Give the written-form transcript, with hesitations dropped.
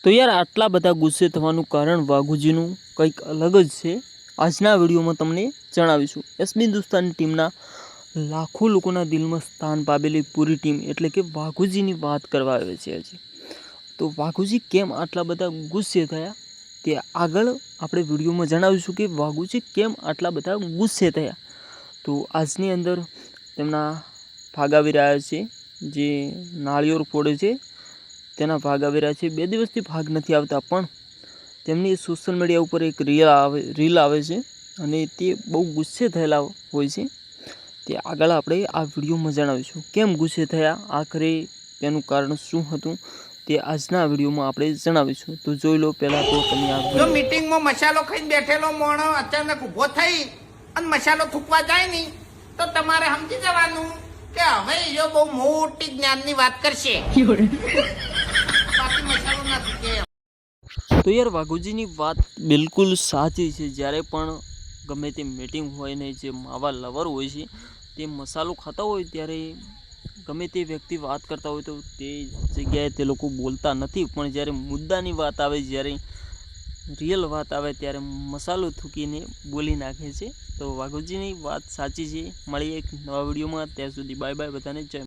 તો યાર આટલા બધા ગુસ્સે થવાનું કારણ વાઘુજીનું કંઈક અલગ જ છે। આજના વિડીયોમાં તમને જણાવીશું। એસબી હિન્દુસ્તાની ટીમના લાખો લોકોના દિલમાં સ્થાન પામેલી પૂરી ટીમ એટલે કે વાઘુજીની વાત કરવા આવે છે આજે। તો વાઘુજી કેમ આટલા બધા ગુસ્સે થયા તે આગળ આપણે વિડીયોમાં જણાવીશું કે વાઘુજી કેમ આટલા બધા ગુસ્સે થયા। તો આજની અંદર તેમના ભાગ આવી રહ્યા છે, જે નાળિયેર ફોડે છે તેના ભાગ આવી રહ્યા છે। 2 દિવસથી ભાગ નથી આવતા, પણ તેમની સોશિયલ મીડિયા ઉપર એક રીલ આવે છે અને તે બહુ ગુસ્સે થયેલા હોય છે। તે આગળ આપણે આ વિડીયોમાં જણાવીશું કેમ ગુસ્સે થયા, આખરે તેનું કારણ શું હતું તે આજના વિડીયોમાં આપણે જણાવીશું। તો જોઈ લો પહેલાં તો તમે આ જો મીટિંગમાં મસાલો ખાઈને બેઠેલો માણસ અચાનક ઊભો થઈ અને મસાલો થૂકવા જાય ને તો તમારે સમજી જવાનું કે હવે એ બહુ મોટી જ્ઞાનની વાત કરશે। બાકી મસાલો ના થૂકે। તો યાર વાઘુજીની વાત બિલકુલ સાચી છે। જ્યારે પણ ગમે તે મીટિંગ હોય ને જે માવા લવર હોય છે તે મસાલો ખાતા હોય ત્યારે ગમે તે વ્યક્તિ વાત કરતા હોય તો તે જગ્યાએ તે લોકો બોલતા નથી, પણ જ્યારે મુદ્દાની વાત આવે, જ્યારે રિયલ વાત આવે ત્યારે મસાલો થૂકીને બોલી નાખે છે। તો વાઘુજીની વાત સાચી છે। મળીએ એક નવા વિડીયોમાં, ત્યાં સુધી બાય બાય બધાને, જય।